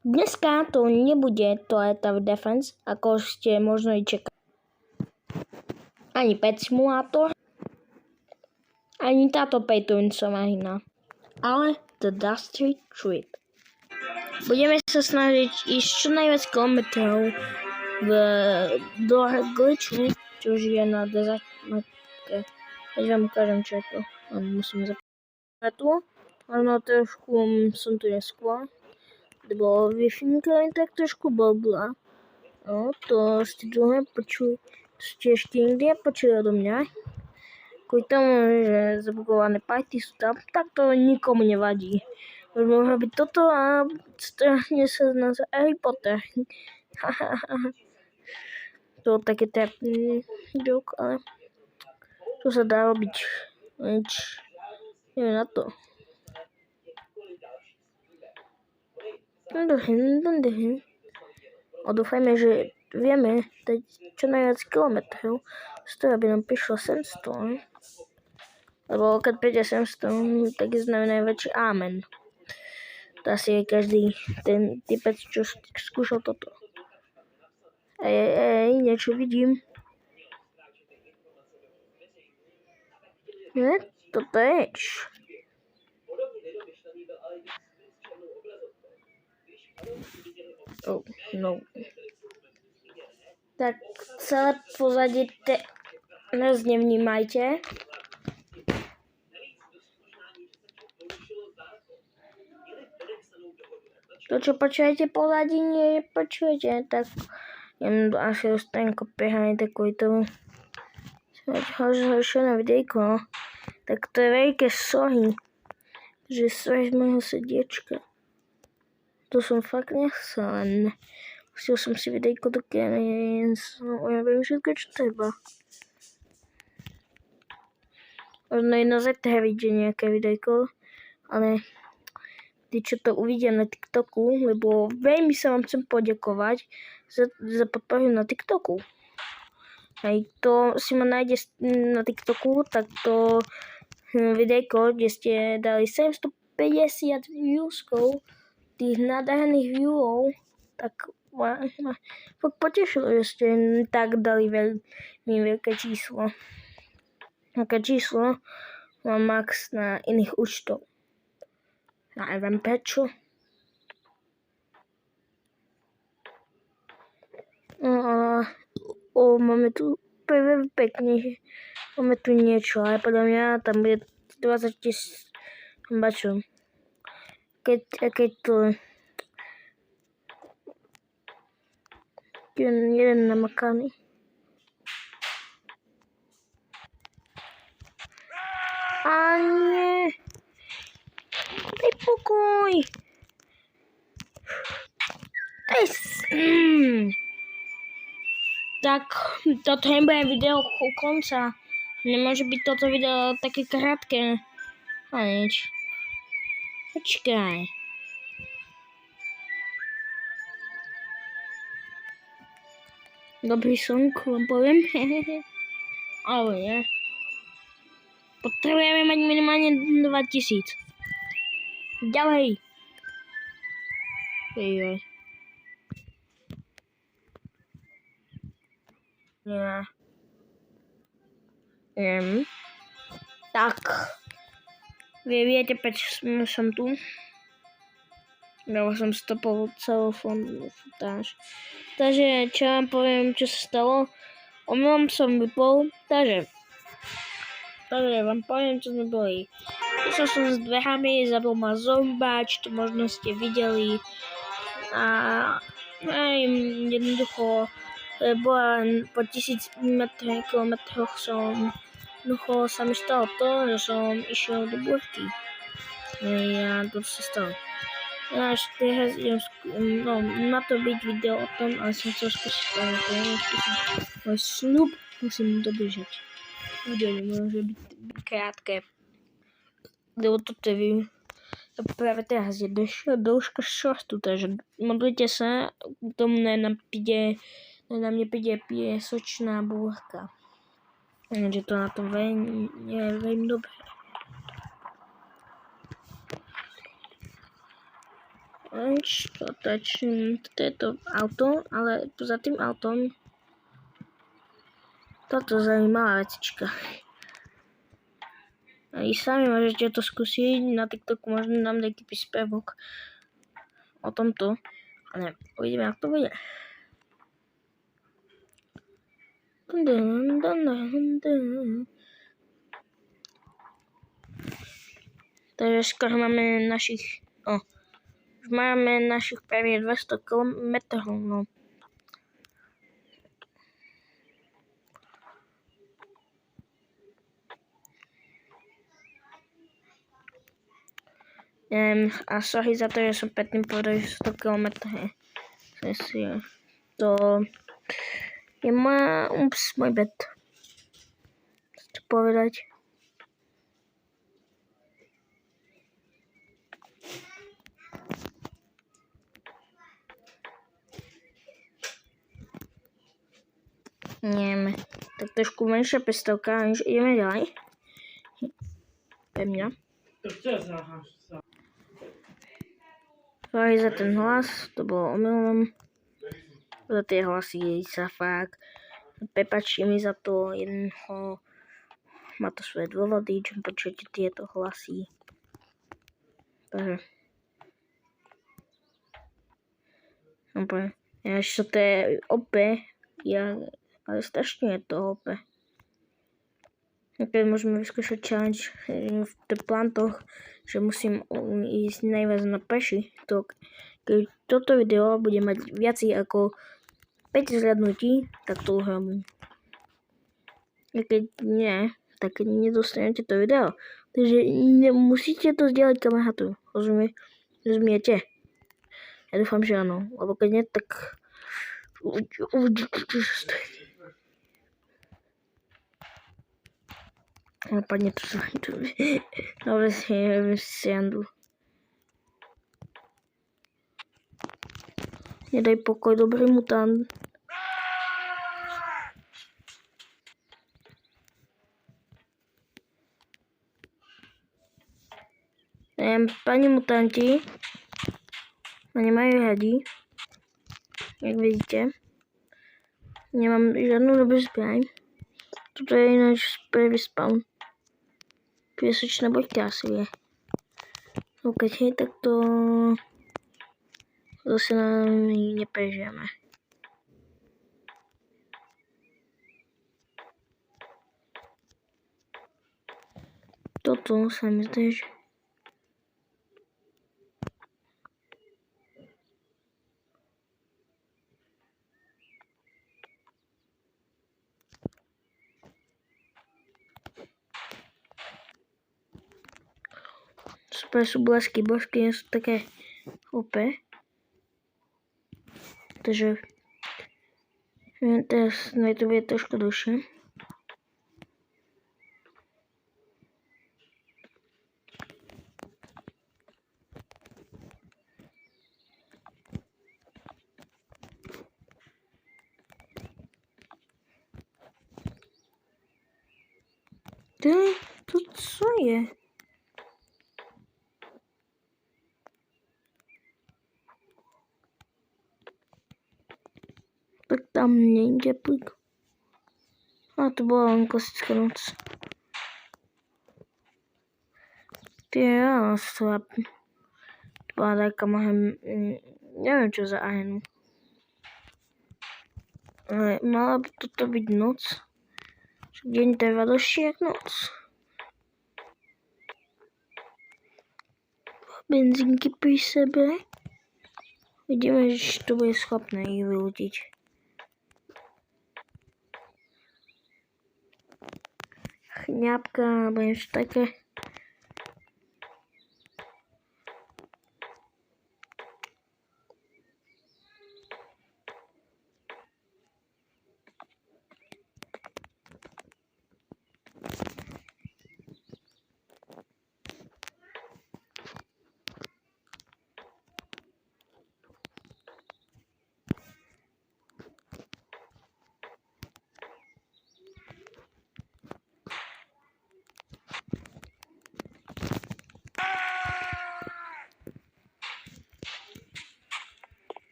Dneska to nebude Toyota Defense, ako ste možno i čakali. Ani Pet Simulator, ani táto pay-to-winsová hra, ale The Dusty Trip. Budeme sa snažiť ísť čo najviac kilometrov do glitchu, čo už je na desert mapke. Teď vám ukážem, čo je to. Musím zapať tu. Ono trošku som tu neskôr. Lebo Wi-Fi tak trošku blbla. No, to ste druhé ste ešte nikdy nepočuli odo mňa. Kvôli tomu, že zabugované party sú tam, tak to nikomu nevadí. Môžeme robiť toto a strahne sa z nás Harry Potter. To také trapný joke, ale to sa dá robiť. Neviem na to. A dúfajme, že vieme dať čo najviac kilometrov z toho, aby nám prišlo 700. Lebo keď príde 700, tak je znamená väčší amen. To asi je každý ten typec, čo skúšal toto. Niečo vidím. Ne, toto je. Oh, no. Tak celé pozadie nás nevnímajte. To, čo počujete pozadí, nepočujete, tak jem asi dostanem kopiehaný takový to zhoršené videjko. Tak to je veľké sorry, že sorry z môjho srdiečka. To som fakt nechcel, pustil som si videjko do kérien, ja viem všetko, čo treba. Možno i na ZTH vidieť nejaké videjko, ale tí, čo to uvidia na TikToku, lebo veľmi sa vám chcem poďakovať za podporu na TikToku. Hej, to si ma nájde na TikToku, tak to videjko, kde ste dali 750 viewskov, tých nádherných viewov, tak ma fakt potešilo, že ste tak dali veľmi veľké číslo. Také číslo mám max na iných účtov. Ja neviem prečo. Máme tu pekne, máme tu niečo, ale podľa mňa tam bude 20 000 bačov. Keď to jeden namakaný. A nie. Daj pokoj. Tak toto nebude video konca. Nemôže byť toto video také krátke. A nič. Počkaj. Dobrý song, vám poviem. Ale nie. Potrebujeme mať minimálne 2000. Ďalej. Joj. Ja. Tak. Vy viete, prečo som tu. Lebo som stopol celú futáž. Takže, čo vám poviem, čo sa stalo. Omylom som vypol, takže vám poviem, čo sme boli. Išol som s dverami, zabil ma zombač, to možno ste videli. A jednoducho bola po 1000 kilometroch sa mi stalo to, že som išiel do búrky. A to sa stalo. Ja ešte má to byť video o tom, ale som chcel skúsiť môj sľub, musím dodržať. Video nemôže byť krátke, lebo toto je práve teraz je dĺžka shortu, takže modlite sa, k tomu na mne príde piesočná búrka. Takže to na to veľmi dobré. Toto je to auto, ale za tým autom toto zaujímavá vecička. A i sami môžete to skúsiť, na TikToku možno dám nejaký príspevok o tomto, ale uvidíme, ako to bude. Takže skoro máme našich, už máme našich prvých 200 km, no. A sorry za to, že som predtým povedal, že 100 km. To je môj bed. Chcete povedať? Neviem, tak trošku menšia pestovka, ideme ďalej. Pre mňa. Sorry za ten hlas, to bolo omylom. Za tie hlasy sa fakt. Prepáčte mi za to, jednoho. Má to svoje dôvody, čo počujete tieto hlasy. Takže. Ja ešte to je OP, ale strašne je to OP. Keď môžeme vyskúšať challenge v plantoch, že musím ísť najviac na peši. Keď toto video bude mať viac ako 5 zhľadnutí, tak to urobím. A keď nie, tak nedostanete to video. Takže musíte to zdieľať kamarátu. Rozumiete? Ja dúfam, že áno. Lebo keď nie, tak uvidíte, čo sa stane. Napadne to sa tu. Dobre si srandu. Nedaj pokoj, dobrý mutant. Pani mutanti, ma nemajú radi, jak vidíte. Nemám žiadnu dobrú zbraň. Toto je ináč prvý spawn. Piesočná boďka asi je. No keď hej, tak to zase nami neprežijeme. Toto sa mi zdá, že super sú blesky, božky nie sú také OP. Takže teraz na YouTube je trošku dlhšie. To co je? Tak tam nejde plík. A to bola len klasická noc. Ty slab. To bola taká neviem čo za arenu. Ale mala by toto byť noc. Deň trvá dlhšie jak noc. Benzínky pri sebe. Vidíme, že to bude schopné ich vyľudiť. Chňapka alebo niečo také.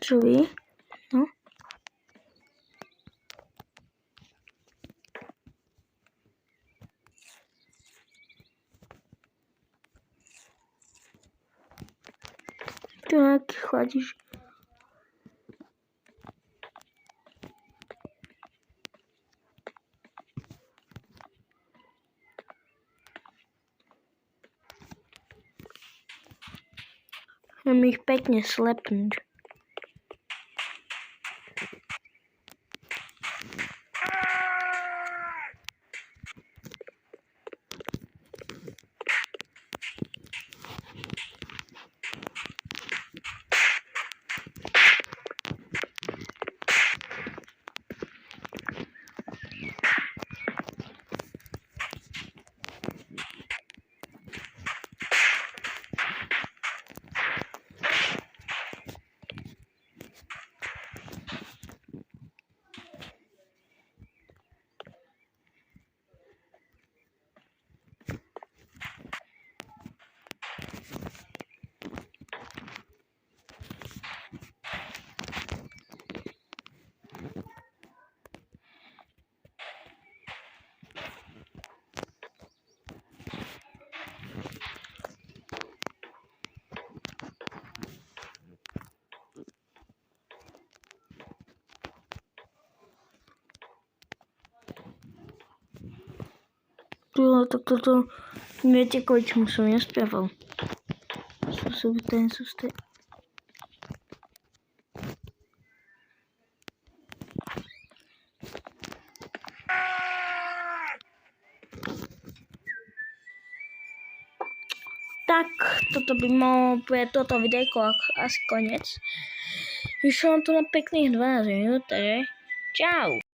drzwi. No. Tu jak chodzisz. Chcem ich pekne slepnúť. To viete, koľčom som nespieval. Sú sobie ten sústej. Tak, toto by mohlo pre toto videjko asi koniec. Vyšlo to na pekných 12 minút, takže čau.